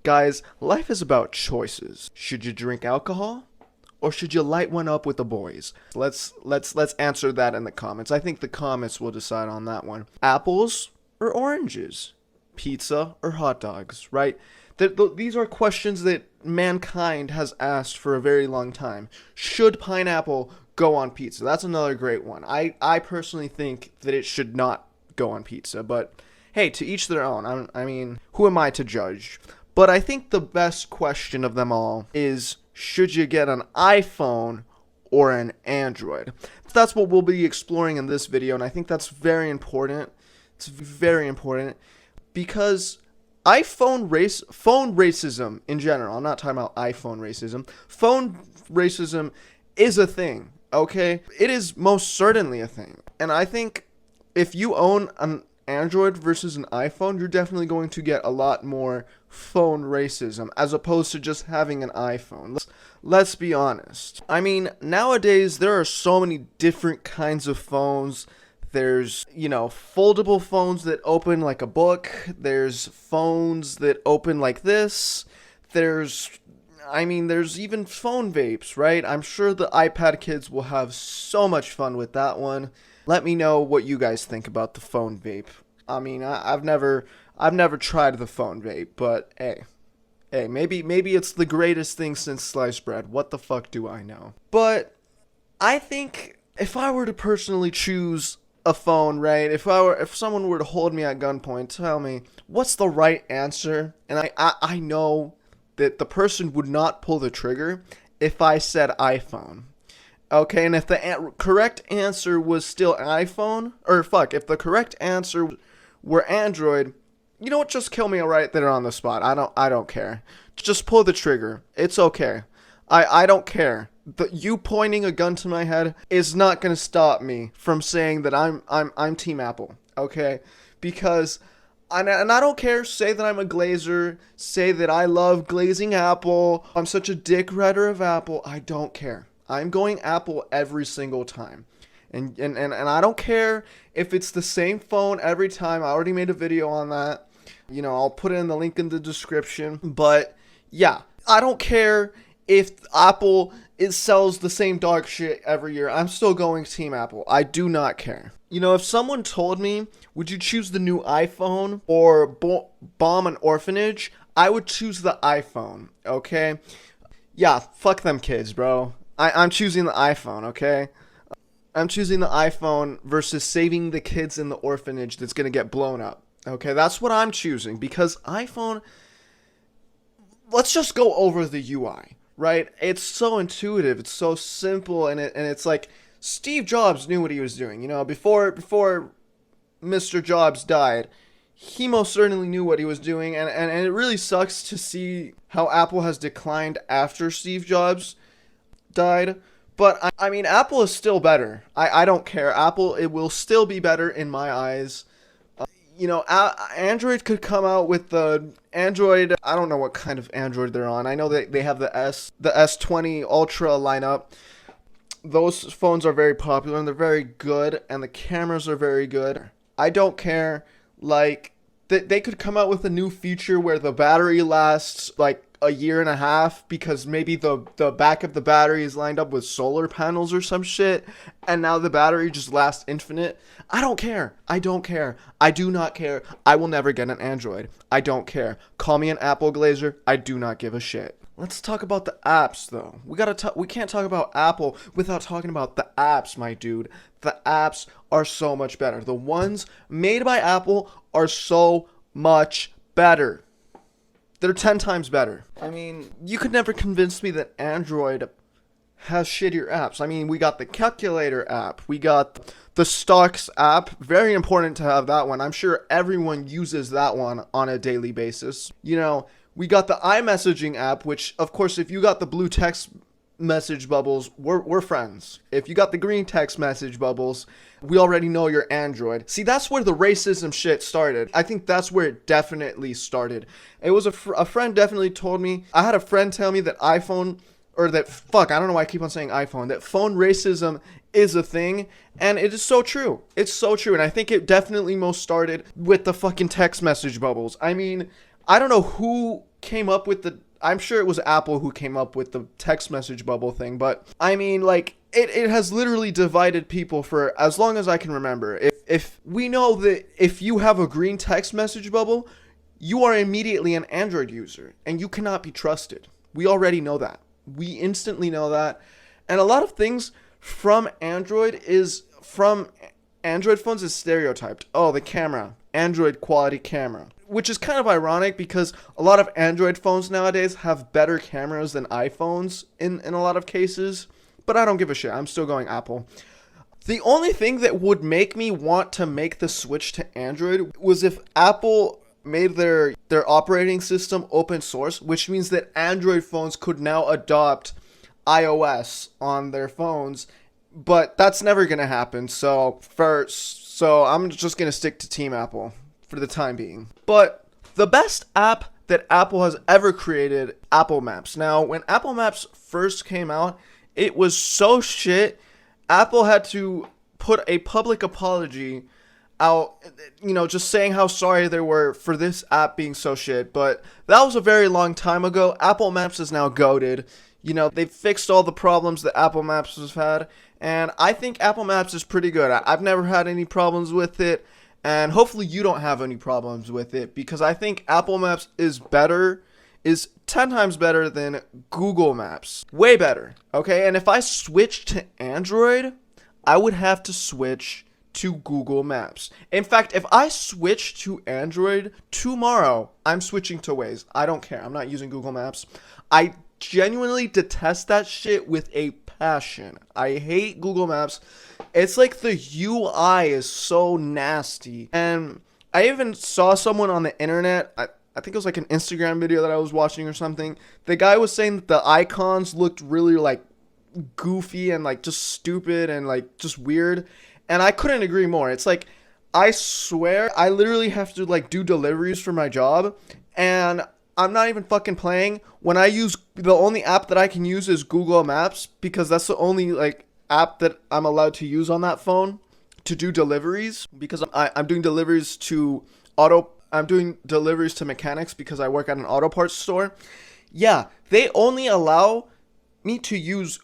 Guys, life is about choices. Should you drink alcohol? Or should you light one up with the boys? Let's answer that in the comments. I think the comments will decide on that one. Apples or oranges? Pizza or hot dogs, right? These are questions that mankind has asked for a very long time. Should pineapple go on pizza? That's another great one. I personally think that it should not go on pizza, but hey, to each their own. I mean, who am I to judge? But I think the best question of them all is, should you get an iPhone or an Android? That's what we'll be exploring in this video, and I think that's very important. It's very important because phone racism in general, I'm not talking about iPhone racism, phone racism is a thing, okay? It is most certainly a thing. And I think if you own an Android versus an iPhone, you're definitely going to get a lot more phone racism as opposed to just having an iPhone. Let's be honest. I mean, nowadays there are so many different kinds of phones. There's, foldable phones that open like a book. There's phones that open like this. There's even phone vapes, right? I'm sure the iPad kids will have so much fun with that one. Let me know what you guys think about the phone vape. I mean, I've never tried the phone vape, but hey, maybe it's the greatest thing since sliced bread. What the fuck do I know? But I think if I were to personally choose a phone, right? If someone were to hold me at gunpoint, tell me what's the right answer, and I know that the person would not pull the trigger if I said iPhone. Okay, and if the correct answer was still iPhone, if the correct answer were Android, you know what? Just kill me right there on the spot. I don't care. Just pull the trigger. It's okay. I don't care. You pointing a gun to my head is not gonna stop me from saying that I'm Team Apple. Okay, because I don't care. Say that I'm a glazer. Say that I love glazing Apple. I'm such a dick rider of Apple. I don't care. I'm going Apple every single time. And I don't care if it's the same phone every time. I already made a video on that. I'll put it in the link in the description. But yeah, I don't care if Apple sells the same dog shit every year. I'm still going Team Apple. I do not care. If someone told me, would you choose the new iPhone or bomb an orphanage? I would choose the iPhone, okay? Yeah, fuck them kids, bro. I'm choosing the iPhone, okay? I'm choosing the iPhone versus saving the kids in the orphanage that's going to get blown up. Okay, that's what I'm choosing because iPhone, let's just go over the UI, right? It's so intuitive, it's so simple, and it's like Steve Jobs knew what he was doing. Before Mr. Jobs died, he most certainly knew what he was doing, and it really sucks to see how Apple has declined after Steve Jobs died. But I mean, Apple is still better. I don't care. Apple, it will still be better in my eyes. Android could come out with the Android. I don't know what kind of Android they're on. I know that they have the S20 Ultra lineup. Those phones are very popular and they're very good, and the cameras are very good. I don't care. Like, they could come out with a new feature where the battery lasts like a year and a half because maybe the back of the battery is lined up with solar panels or some shit, and now the battery just lasts infinite. I don't care. I don't care. I do not care. I will never get an Android. I don't care. Call me an Apple glazer. I do not give a shit. Let's talk about the apps, though. We can't talk about Apple without talking about the apps, my dude. The apps are so much better. The ones made by Apple are so much better. They're 10 times better. I mean, you could never convince me that Android has shittier apps. I mean, we got the calculator app. We got the stocks app. Very important to have that one. I'm sure everyone uses that one on a daily basis. We got the iMessaging app, which, of course, if you got the blue text message bubbles, we're friends. If you got the green text message bubbles, we already know you're Android. See, that's where the racism shit started. I think that's where it definitely started. It was a friend definitely told me. I had a friend tell me that I don't know why I keep on saying iPhone, that phone racism is a thing, and it is so true. It's so true, and I think it definitely most started with the fucking text message bubbles. I mean, I don't know who came up with the, I'm sure it was Apple who came up with the text message bubble thing, but I mean, like, it has literally divided people for as long as I can remember. If we know that if you have a green text message bubble, you are immediately an Android user and you cannot be trusted. We already know that. We instantly know that. And a lot of things from Android phones is stereotyped. Oh, the camera, Android quality camera, which is kind of ironic because a lot of Android phones nowadays have better cameras than iPhones in a lot of cases. But I don't give a shit. I'm still going Apple. The only thing that would make me want to make the switch to Android was if Apple made their operating system open source, which means that Android phones could now adopt iOS on their phones. But that's never going to happen. So I'm just going to stick to Team Apple for the time being. But the best app that Apple has ever created, Apple Maps. Now, when Apple Maps first came out, it was so shit. Apple had to put a public apology out, just saying how sorry they were for this app being so shit. But that was a very long time ago. Apple Maps is now goated. They've fixed all the problems that Apple Maps has had. And I think Apple Maps is pretty good. I've never had any problems with it. And hopefully you don't have any problems with it. Because I think Apple Maps is 10 times better than Google Maps. Way better. Okay? And if I switch to Android, I would have to switch to Google Maps. In fact, if I switch to Android tomorrow, I'm switching to Waze. I don't care. I'm not using Google Maps. I genuinely detest that shit with a passion. I hate Google Maps. It's like the UI is so nasty. And I even saw someone on the internet, I think it was like an Instagram video that I was watching or something. The guy was saying that the icons looked really like goofy and like just stupid and like just weird. And I couldn't agree more. It's like, I swear, I literally have to like do deliveries for my job. And I'm not even fucking playing. When I use, the only app that I can use is Google Maps because that's the only like app that I'm allowed to use on that phone to do deliveries because I'm doing deliveries to mechanics because I work at an auto parts store. Yeah, they only allow me to use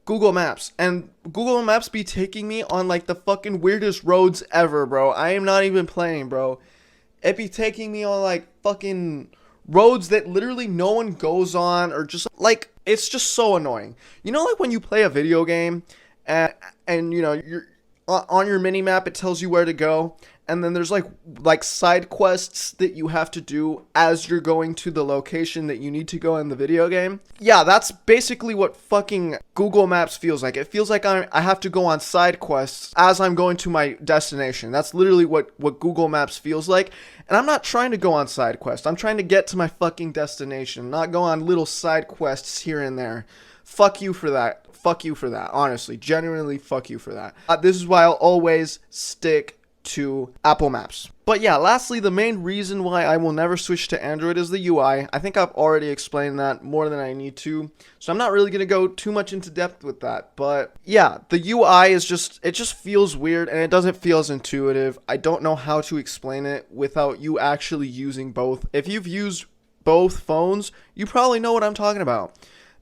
Google Maps, and Google Maps be taking me on like the fucking weirdest roads ever, bro. I am not even playing, bro. It be taking me on like fucking roads that literally no one goes on, or just like, it's just so annoying. Like when you play a video game and you're on your mini map, it tells you where to go, and then there's like side quests that you have to do as you're going to the location that you need to go in the video game. Yeah, that's basically what fucking Google Maps feels like. It feels like I have to go on side quests as I'm going to my destination. That's literally what Google Maps feels like. And I'm not trying to go on side quests. I'm trying to get to my fucking destination, not go on little side quests here and there. Fuck you for that. Fuck you for that. Honestly, genuinely fuck you for that. This is why I'll always stick to Apple Maps. But yeah, lastly, the main reason why I will never switch to Android is the UI. I think I've already explained that more than I need to, so I'm not really going to go too much into depth with that. But yeah, the UI is it just feels weird and it doesn't feel as intuitive. I don't know how to explain it without you actually using both. If you've used both phones, you probably know what I'm talking about.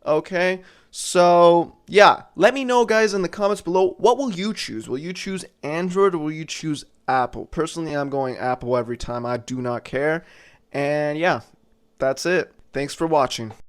Okay? So, yeah, let me know, guys, in the comments below, what will you choose? Will you choose Android or will you choose Apple? Personally, I'm going Apple every time. I do not care. And, yeah, that's it. Thanks for watching.